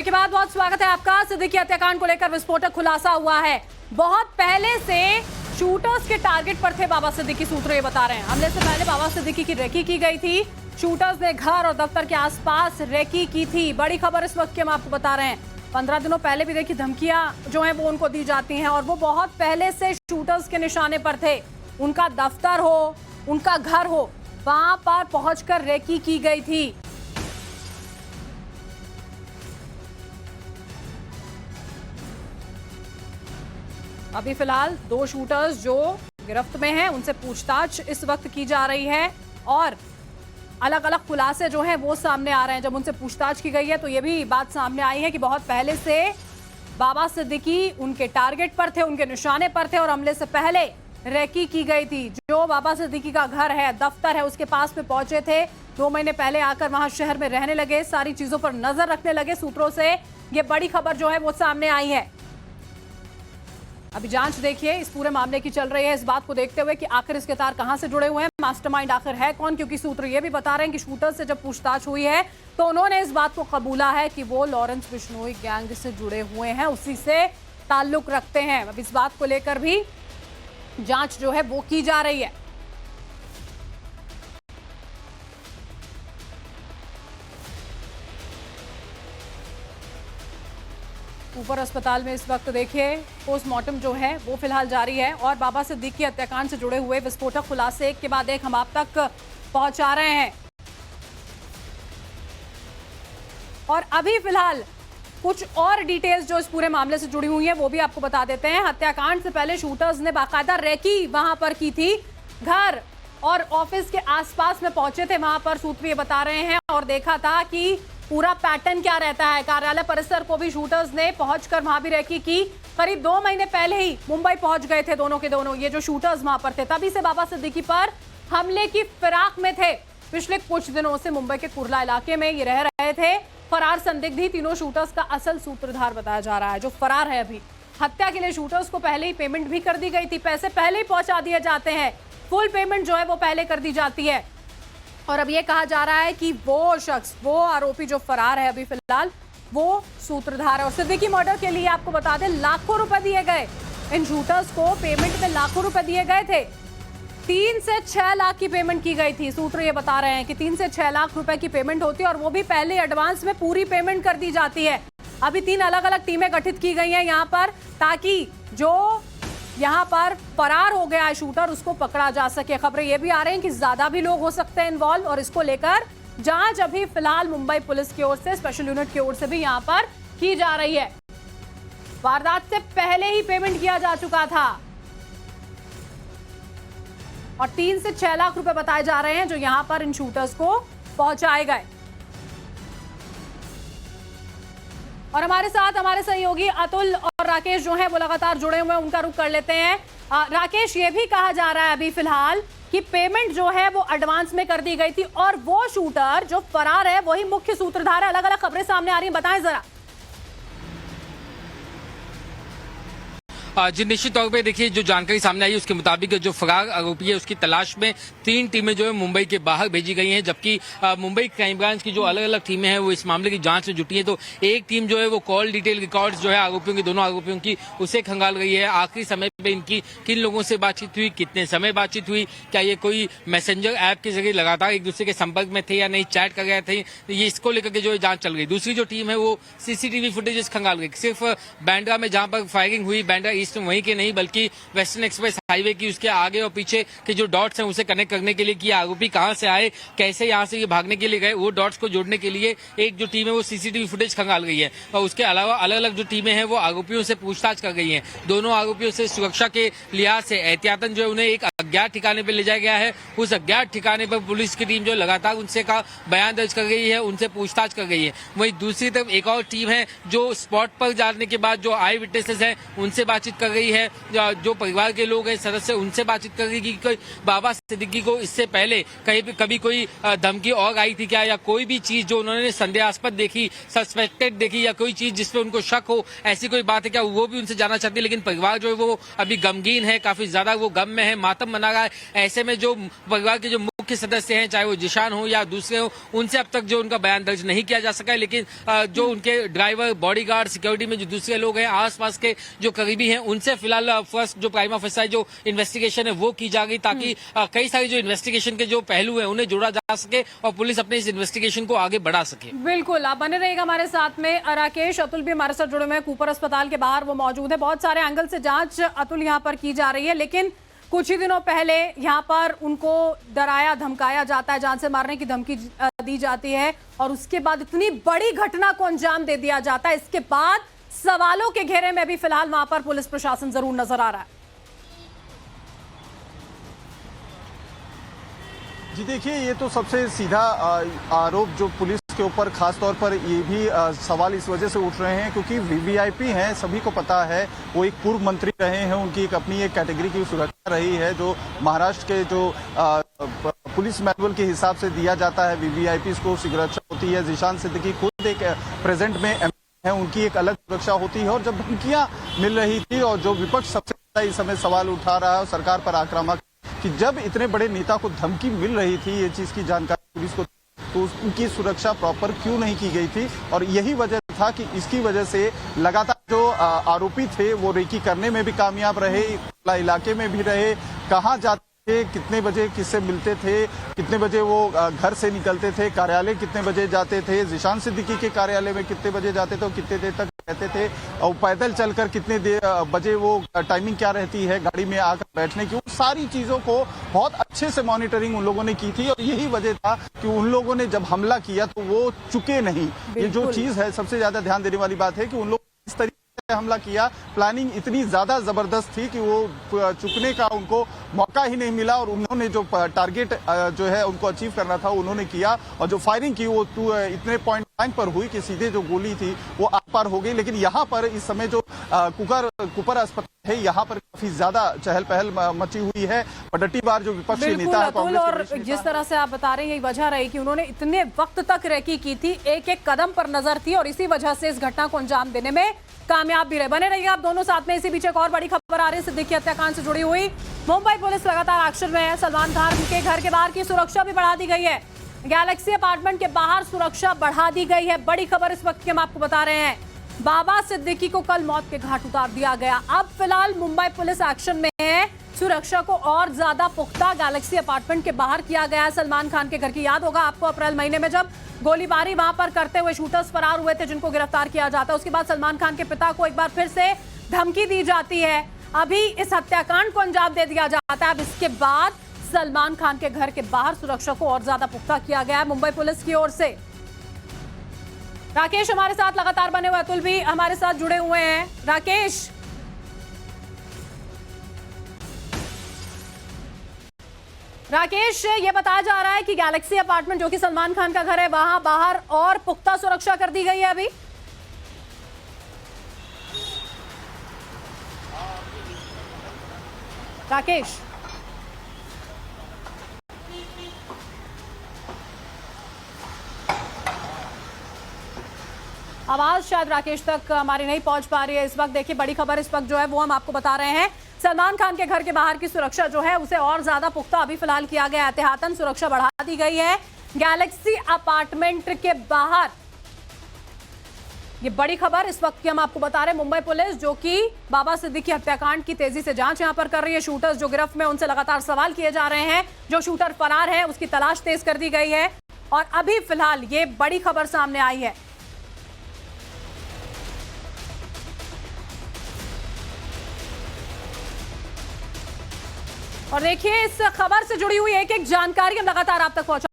के बाद बहुत स्वागत है आपका। सिद्दीकी हत्याकांड को लेकर विस्फोटक खुलासा हुआ है। बहुत पहले से शूटर्स के टारगेट पर थे बाबा सिद्दीकी, सूत्र ये बता रहे हैं। हमले से पहले बाबा सिद्दीकी की रेकी की गई थी। शूटर्स ने घर और दफ्तर के आसपास रेकी की थी। बड़ी खबर इस वक्त की हम आपको बता रहे हैं। 15 दिनों पहले भी देखिए धमकियां जो है वो उनको दी जाती हैं और वो बहुत पहले से शूटर्स के निशाने पर थे। उनका दफ्तर हो, उनका घर हो, वहां पर पहुंचकर रेकी की गई थी। अभी फिलहाल 2 शूटर्स जो गिरफ्त में हैं उनसे पूछताछ इस वक्त की जा रही है और अलग अलग खुलासे जो हैं वो सामने आ रहे हैं। जब उनसे पूछताछ की गई है तो ये भी बात सामने आई है कि बहुत पहले से बाबा सिद्दीकी उनके टारगेट पर थे, उनके निशाने पर थे और हमले से पहले रेकी की गई थी। जो बाबा सिद्दीकी का घर है, दफ्तर है, उसके पास में पहुंचे थे। 2 महीने पहले आकर वहां शहर में रहने लगे, सारी चीजों पर नजर रखने लगे। सूत्रों से ये बड़ी खबर जो है वो सामने आई है। अभी जांच देखिए इस पूरे मामले की चल रही है, इस बात को देखते हुए कि आखिर इसके तार कहां से जुड़े हुए हैं, मास्टरमाइंड आखिर है कौन। क्योंकि सूत्र ये भी बता रहे हैं कि शूटर से जब पूछताछ हुई है तो उन्होंने इस बात को कबूला है कि वो लॉरेंस बिश्नोई गैंग से जुड़े हुए हैं, उसी से ताल्लुक रखते हैं। अब इस बात को लेकर भी जांच जो है वो की जा रही है। ऊपर अस्पताल में इस वक्त देखिए पोस्टमार्टम जो है वो फिलहाल जारी है और बाबा सिद्दीकी हत्याकांड से जुड़े हुए विस्फोटक खुलासे एक के बाद एक हम आप तक पहुंचा रहे हैं। और अभी फिलहाल कुछ और डिटेल्स जो इस पूरे मामले से जुड़ी हुई हैं वो भी आपको बता देते हैं। हत्याकांड से पहले शूटर्स ने बाकायदा रेकी वहां पर की थी। घर और ऑफिस के आसपास में पहुंचे थे वहां पर, सूत्र ये बता रहे हैं, और देखा था कि पूरा पैटर्न क्या रहता है। कार्यालय परिसर को भी शूटर्स ने पहुंचकर वहां भी रेकी की। करीब 2 महीने पहले ही मुंबई पहुंच गए थे दोनों के दोनों, ये जो शूटर्स वहां पर थे। तभी से बाबा सिद्दीकी पर हमले की फिराक में थे। पिछले कुछ दिनों से मुंबई के कुर्ला इलाके में ये रह रहे थे। फरार संदिग्ध ही तीनों शूटर्स का असल सूत्रधार बताया जा रहा है, जो फरार है। अभी हत्या के लिए शूटर्स को पहले ही पेमेंट भी कर दी गई थी, पैसे पहले ही पहुंचा दिए जाते हैं। फुल पेमेंट जो है वो पहले कर दी जाती है। और अब ये कहा जा रहा है कि वो शख्स, वो आरोपी जो फरार है अभी फिलहाल, वो सूत्रधार है। और सिद्दीकी मर्डर के लिए आपको बता दें लाखों रुपए दिए गए। इन शूटर्स को पेमेंट में लाखों रुपए दिए गए थे। 3 से 6 लाख की पेमेंट की गई थी। सूत्र ये बता रहे हैं कि 3 से 6 लाख रुपए की पेमेंट होती है और वो भी पहले एडवांस में पूरी पेमेंट कर दी जाती है। अभी 3 अलग अलग टीमें गठित की गई हैं यहाँ पर, ताकि जो यहाँ पर फरार हो गया है शूटर उसको पकड़ा जा सके। खबरें ये भी आ रही हैं कि ज्यादा भी लोग हो सकते हैं इन्वॉल्व, और इसको लेकर जांच अभी फिलहाल मुंबई पुलिस की ओर से, स्पेशल यूनिट की ओर से भी यहाँ पर की जा रही है। वारदात से पहले ही पेमेंट किया जा चुका था और 3 से 6 लाख रुपए बताए जा रहे हैं जो यहाँ पर इन शूटर्स को पहुंचाए गए। और हमारे साथ हमारे सहयोगी अतुल और राकेश जो हैं वो लगातार जुड़े हुए हैं, उनका रुख कर लेते हैं। राकेश, ये भी कहा जा रहा है अभी फिलहाल कि पेमेंट जो है वो एडवांस में कर दी गई थी और वो शूटर जो फरार है वही मुख्य सूत्रधार है। अलग अलग खबरें सामने आ रही हैं, बताएं जरा। जी निश्चित तौर पे देखिए जो जानकारी सामने आई उसके मुताबिक जो फरार आरोपी है उसकी तलाश में 3 टीमें जो है मुंबई के बाहर भेजी गई हैं, जबकि मुंबई क्राइम ब्रांच की जो अलग अलग टीमें हैं वो इस मामले की जांच में जुटी हैं। तो एक टीम जो है वो कॉल डिटेल रिकॉर्ड्स जो है आरोपियों की, दोनों आरोपियों की, उसे खंगाल रही है। आखिरी समय पे इनकी किन लोगों से बातचीत हुई, कितने समय बातचीत हुई, क्या ये कोई मैसेंजर ऐप के जरिए लगातार एक दूसरे के संपर्क में थे या नहीं, चैट कर रहे थे, ये इसको लेकर के जो जांच चल रही। दूसरी जो टीम है वो सीसीटीवी फुटेजेस खंगाल रही। सिर्फ बांद्रा में जहां पर फायरिंग हुई, बांद्रा ईस्ट में वहीं के नहीं बल्कि वेस्टर्न एक्सप्रेस हाईवे की उसके आगे और पीछे के जो डॉट्स हैं उसे कनेक्ट करने के लिए कि आरोपी कहां से आए, कैसे यहां से ये भागने के लिए गए, वो डॉट्स को जोड़ने के लिए एक जो टीम है वो सीसीटीवी फुटेज खंगाल गई है। और उसके अलावा अलग अलग जो टीमें हैं वो आरोपियों से पूछताछ कर गई हैं। दोनों आरोपियों से सुरक्षा के लिहाज से एहतियातन जो है उन्हें एक अज्ञात ठिकाने पर ले जाया गया है। उस अज्ञात ठिकाने पर पुलिस की टीम जो लगातार उनसे का बयान दर्ज कर गई है, उनसे पूछताछ कर गई है। वहीं दूसरी तरफ एक और टीम है जो स्पॉट पर जाने के बाद जो आई विटनेसेस हैं उनसे बातचीत कर रही है, जो परिवार के लोग हैं, सदस्य, उनसे बातचीत कर रही कि बाबा सिद्दीकी को इससे पहले कभी कोई धमकी और आई थी क्या, या कोई भी चीज जो उन्होंने संदेहास्पद देखी, सस्पेक्टेड देखी, या कोई चीज जिसपे उनको शक हो, ऐसी कोई बात है क्या, वो भी उनसे जानना चाहती है। लेकिन परिवार जो है वो अभी गमगीन है, काफी ज्यादा वो गम में है, मातम मना रहा है। ऐसे में जो परिवार के जो मुख्य सदस्य हैं, चाहे वो जिशान हो या दूसरे हो, उनसे अब तक जो उनका बयान दर्ज नहीं किया जा सका है। लेकिन जो उनके ड्राइवर, बॉडीगार्ड, सिक्योरिटी में जो दूसरे लोग हैं, आसपास के जो करीबी हैं, उनसे फिलहाल फर्स्ट जो प्राइमा फेसाई जो इन्वेस्टिगेशन है वो की जा गई, ताकि कई सारी जो इन्वेस्टिगेशन के जो पहलू है उन्हें जोड़ा जा सके और पुलिस अपने इस इन्वेस्टिगेशन को आगे बढ़ा सके। बिल्कुल, आप बने रहिएगा हमारे साथ में। राकेश, अतुल भी हमारे साथ जुड़े हुए हैं, कूपर अस्पताल के बाहर वो मौजूद है। बहुत सारे एंगल से जांच अतुल यहाँ पर की जा रही है, लेकिन कुछ ही दिनों पहले यहाँ पर उनको डराया धमकाया जाता है, जान से मारने की धमकी दी जाती है, और उसके बाद इतनी बड़ी घटना को अंजाम दे दिया जाता है। इसके बाद सवालों के घेरे में भी फिलहाल वहां पर पुलिस प्रशासन जरूर नजर आ रहा है। जी देखिए, ये तो सबसे सीधा आरोप जो पुलिस के ऊपर खास तौर पर ये भी सवाल इस वजह से उठ रहे हैं क्योंकि वीवीआईपी हैं, सभी को पता है, वो एक पूर्व मंत्री रहे हैं, उनकी एक अपनी एक कैटेगरी की सुरक्षा रही है जो महाराष्ट्र के जो पुलिस मैनुअल के हिसाब से दिया जाता है, वीवीआईपी को सुरक्षा होती है। जिशान सिद्दीकी खुद एक प्रेजेंट में है, उनकी एक अलग सुरक्षा होती है। और जब धमकियां मिल रही थी और जो विपक्ष सबसे ज्यादा इस समय सवाल उठा रहा है सरकार पर आक्रामक कि जब इतने बड़े नेता को धमकी मिल रही थी, ये चीज की जानकारी पुलिस को, तो उनकी सुरक्षा प्रॉपर क्यों नहीं की गई थी। और यही वजह था कि इसकी वजह से लगातार जो आरोपी थे वो रेकी करने में भी कामयाब रहे, इलाके में भी रहे, कहाँ जाते थे, कितने बजे किससे मिलते थे, कितने बजे वो घर से निकलते थे, कार्यालय कितने बजे जाते थे, जिशान सिद्दीकी के कार्यालय में कितने बजे जाते थे और कितने देर तक रहते थे, और पैदल चलकर कितने बजे वो टाइमिंग क्या रहती है गाड़ी में आकर बैठने की, उन सारी चीजों को बहुत अच्छे से मॉनिटरिंग उन लोगों ने की थी। और यही वजह था कि उन लोगों ने जब हमला किया तो वो चुके नहीं। ये जो चीज है सबसे ज्यादा ध्यान देने वाली बात है कि उन लोग इस तरीके हमला किया, प्लानिंग इतनी ज्यादा जबरदस्त थी कि वो चुकने का उनको मौका ही नहीं मिला, और उन्होंने जो टारगेट जो है उनको अचीव करना था उन्होंने किया। और जो फायरिंग की वो इतने पॉइंट ब्लैंक पर हुई कि सीधे जो गोली थी वो आर पार हो गई। लेकिन यहाँ पर इस समय जो कुपर अस्पताल है, यहाँ पर काफी ज्यादा चहल पहल मची हुई है। पटटीवार जो विपक्षी नेता है कांग्रेस और जिस तरह से आप बता रहे हैं, यही वजह रही कि उन्होंने इतने वक्त तक रेकी की थी, एक एक कदम पर नजर थी, और इसी वजह से इस घटना को अंजाम देने में कामयाब भी रहे। बने रहिए आप दोनों साथ में। इसी बीच एक और बड़ी खबर आ रही है सिद्दीकी हत्याकांड से जुड़ी हुई। मुंबई पुलिस लगातार एक्शन में है। सलमान खान के घर के बाहर की सुरक्षा भी बढ़ा दी गई है। गैलेक्सी अपार्टमेंट के बाहर सुरक्षा बढ़ा दी गई है। बड़ी खबर इस वक्त की हम आपको बता रहे हैं। बाबा सिद्दीकी को कल मौत के घाट उतार दिया गया। अब फिलहाल मुंबई पुलिस एक्शन में है। सुरक्षा को और ज्यादा पुख्ता गैलेक्सी अपार्टमेंट के बाहर किया गया है। सलमान खान के घर की याद होगा आपको, अप्रैल महीने में जब गोलीबारी वहां पर करते हुए शूटर्स फरार हुए थे जिनको गिरफ्तार किया जाता है। उसके बाद सलमान खान के पिता को एक बार फिर से धमकी दी जाती है। अभी इस हत्याकांड को अंजाम दे दिया जाता है। अब इसके बाद सलमान खान के घर के बाहर सुरक्षा को और ज्यादा पुख्ता किया गया है मुंबई पुलिस की ओर से। राकेश हमारे साथ लगातार बने हुए, अतुल भी हमारे साथ जुड़े हुए हैं। राकेश, ये बताया जा रहा है कि गैलेक्सी अपार्टमेंट जो कि सलमान खान का घर है, वहां बाहर और पुख्ता सुरक्षा कर दी गई है अभी। राकेश, आवाज शायद राकेश तक हमारी नहीं पहुंच पा रही है इस वक्त। देखिए, बड़ी खबर इस वक्त जो है वो हम आपको बता रहे हैं। सलमान खान के घर के बाहर की सुरक्षा जो है उसे और ज्यादा पुख्ता अभी फिलहाल किया गया है। एहतियातन सुरक्षा बढ़ा दी गई है गैलेक्सी अपार्टमेंट के बाहर। ये बड़ी खबर इस वक्त की हम आपको बता रहे हैं। मुंबई पुलिस जो कि बाबा सिद्दीकी हत्याकांड की तेजी से जांच यहां पर कर रही है। शूटर्स जो गिरफ्त में, उनसे लगातार सवाल किए जा रहे हैं। जो शूटर फरार है उसकी तलाश तेज कर दी गई है। और अभी फिलहाल ये बड़ी खबर सामने आई है। और देखिए, इस खबर से जुड़ी हुई एक एक जानकारी हम लगातार आप तक पहुंचा